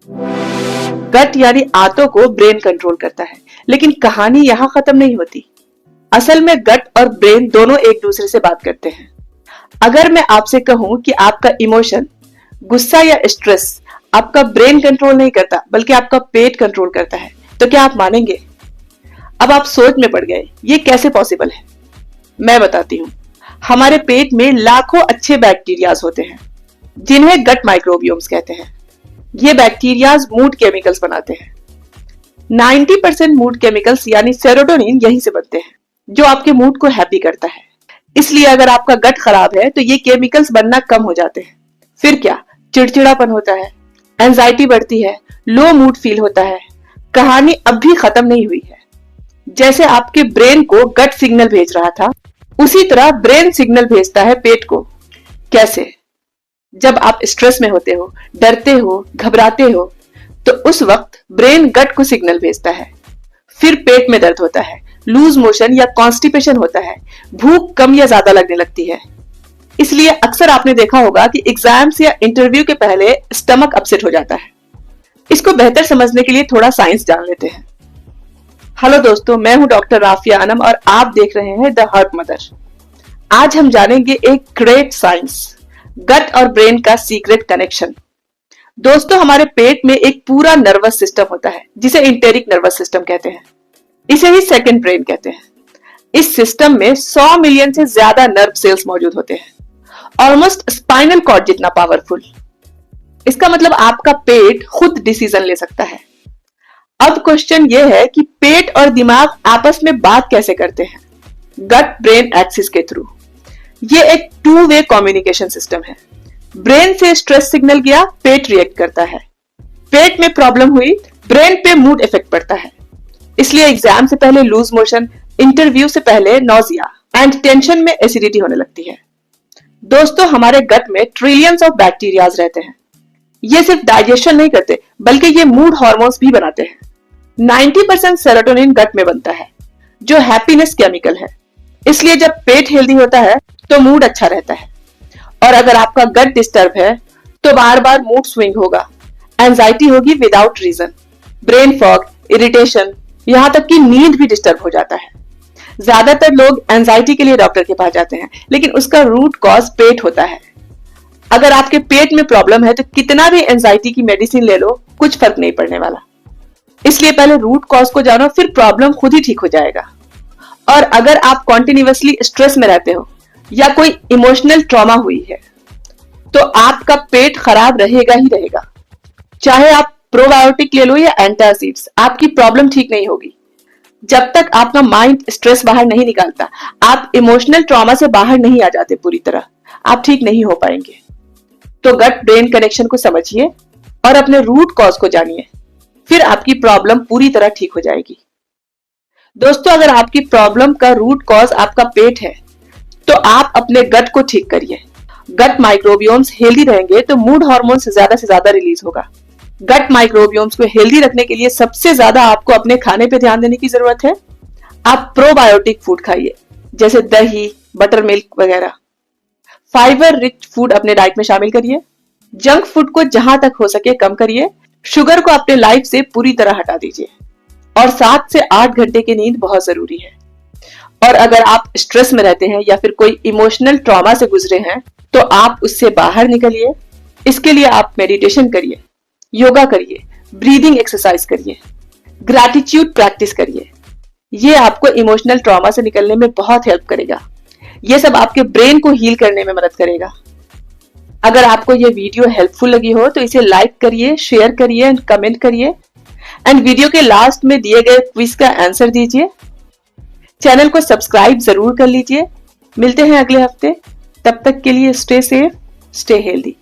गट यानी आंतों को ब्रेन कंट्रोल करता है, लेकिन कहानी यहाँ खत्म नहीं होती। असल में गट और ब्रेन दोनों एक दूसरे से बात करते हैं। अगर मैं आपसे कहूं कि आपका इमोशन, गुस्सा या स्ट्रेस आपका ब्रेन कंट्रोल नहीं करता बल्कि आपका पेट कंट्रोल करता है, तो क्या आप मानेंगे? अब आप सोच में पड़ गए, ये कैसे पॉसिबल है? मैं बताती हूँ। हमारे पेट में लाखों अच्छे बैक्टीरियाज होते हैं जिन्हें गट माइक्रोबियोम्स कहते हैं। ये बैक्टीरियाज मूड केमिकल्स बनाते हैं। 90% मूड केमिकल्स यानी सेरोटोनिन यहीं से बनते हैं, जो आपके मूड को हैप्पी करता है। इसलिए अगर आपका गट खराब है तो ये केमिकल्स बनना कम हो जाते हैं। फिर क्या? चिड़चिड़ापन होता है, एंजाइटी बढ़ती है, लो मूड फील होता है। कहानी अब भी खत्म नहीं हुई है। जैसे आपके ब्रेन को गट सिग्नल भेज रहा था, उसी तरह ब्रेन सिग्नल भेजता है पेट को। कैसे? जब आप स्ट्रेस में होते हो, डरते हो, घबराते हो, तो उस वक्त ब्रेन गट को सिग्नल भेजता है। फिर पेट में दर्द होता है, लूज मोशन या कॉन्स्टिपेशन होता है, भूख कम या ज्यादा लगने लगती है। इसलिए अक्सर आपने देखा होगा कि एग्जाम्स या इंटरव्यू के पहले स्टमक अपसेट हो जाता है। इसको बेहतर समझने के लिए थोड़ा साइंस जान लेते हैं। हेलो दोस्तों, मैं हूं डॉक्टर राफिया अनम और आप देख रहे हैं द हर्ट मदर। आज हम जानेंगे एक ग्रेट साइंस, गट और ब्रेन का सीक्रेट कनेक्शन। दोस्तों, हमारे पेट में एक पूरा नर्वस सिस्टम होता है जिसे इंटेरिक नर्वस सिस्टम कहते हैं। इसे ही सेकंड ब्रेन कहते हैं। इस सिस्टम में 100 मिलियन से ज्यादा नर्व सेल्स मौजूद होते हैं, ऑलमोस्ट स्पाइनल कॉर्ड जितना पावरफुल। इसका मतलब आपका पेट खुद डिसीजन ले सकता है। अब क्वेश्चन ये है कि पेट और दिमाग आपस में बात कैसे करते हैं? गट ब्रेन एक्सिस के थ्रू। ये एक 2 वे कम्युनिकेशन सिस्टम है। ब्रेन से स्ट्रेस सिग्नल गया, पेट रिएक्ट करता है। पेट में प्रॉब्लम हुई, ब्रेन पे मूड इफेक्ट पड़ता है। इसलिए एग्जाम से पहले लूज मोशन, इंटरव्यू से पहले नोजिया एंड टेंशन में एसिडिटी होने लगती है। दोस्तों, हमारे गट में ट्रिलियंस ऑफ बैक्टीरियाज रहते हैं। ये सिर्फ डाइजेशन नहीं करते बल्कि ये मूड हार्मोन्स भी बनाते हैं। 90% सेरोटोनिन गट में बनता है, जो हैप्पीनेस केमिकल है। इसलिए जब पेट हेल्दी होता है तो मूड अच्छा रहता है। और अगर आपका गट डिस्टर्ब है तो बार बार मूड स्विंग होगा, एंजाइटी होगी without reason, brain fog, irritation, यहां तक कि नींद भी डिस्टर्ब हो जाता है। ज्यादातर लोग एंजाइटी के लिए डॉक्टर के पास जाते हैं, लेकिन उसका रूट कॉज पेट होता है। अगर आपके पेट में प्रॉब्लम है तो कितना भी एंजाइटी की मेडिसिन ले लो, कुछ फर्क नहीं पड़ने वाला। इसलिए पहले रूट कॉज को जानो, फिर प्रॉब्लम खुद ही ठीक हो जाएगा। और अगर आप कॉन्टिन्यूअसली स्ट्रेस में रहते हो या कोई इमोशनल ट्रॉमा हुई है तो आपका पेट खराब रहेगा ही रहेगा। चाहे आप प्रोबायोटिक ले लो या एंटासिड्स, आपकी प्रॉब्लम ठीक नहीं होगी। जब तक आपका माइंड स्ट्रेस बाहर नहीं निकालता, आप इमोशनल ट्रॉमा से बाहर नहीं आ जाते पूरी तरह, आप ठीक नहीं हो पाएंगे। तो गट ब्रेन कनेक्शन को समझिए और अपने रूट कॉज को जानिए, फिर आपकी प्रॉब्लम पूरी तरह ठीक हो जाएगी। दोस्तों, अगर आपकी प्रॉब्लम का रूट कॉज आपका पेट है तो आप अपने गट को ठीक करिए। गट माइक्रोबियोम्स हेल्दी रहेंगे तो मूड हार्मोन से ज्यादा रिलीज होगा। गट माइक्रोबियोम्स को हेल्दी रखने के लिए सबसे ज्यादा आपको अपने खाने पे ध्यान देने की जरूरत है। आप प्रोबायोटिक फूड खाइए, जैसे दही, बटर मिल्क वगैरह। फाइबर रिच फूड अपने डाइट में शामिल करिए। जंक फूड को जहां तक हो सके कम करिए। शुगर को अपने लाइफ से पूरी तरह हटा दीजिए। और 7 से 8 घंटे की नींद बहुत जरूरी है। और अगर आप स्ट्रेस में रहते हैं या फिर कोई इमोशनल ट्रॉमा से गुजरे हैं तो आप उससे बाहर निकलिए। इसके लिए आप मेडिटेशन करिए, योगा करिए, ब्रीदिंग एक्सरसाइज करिए, ग्रैटिट्यूड प्रैक्टिस करिए। ये आपको इमोशनल ट्रॉमा से निकलने में बहुत हेल्प करेगा। ये सब आपके ब्रेन को हील करने में मदद करेगा। अगर आपको ये वीडियो हेल्पफुल लगी हो तो इसे लाइक करिए, शेयर करिए एंड कमेंट करिए। एंड वीडियो के लास्ट में दिए गए क्विज का आंसर दीजिए। चैनल को सब्सक्राइब जरूर कर लीजिए। मिलते हैं अगले हफ्ते, तब तक के लिए स्टे सेफ, स्टे हेल्दी।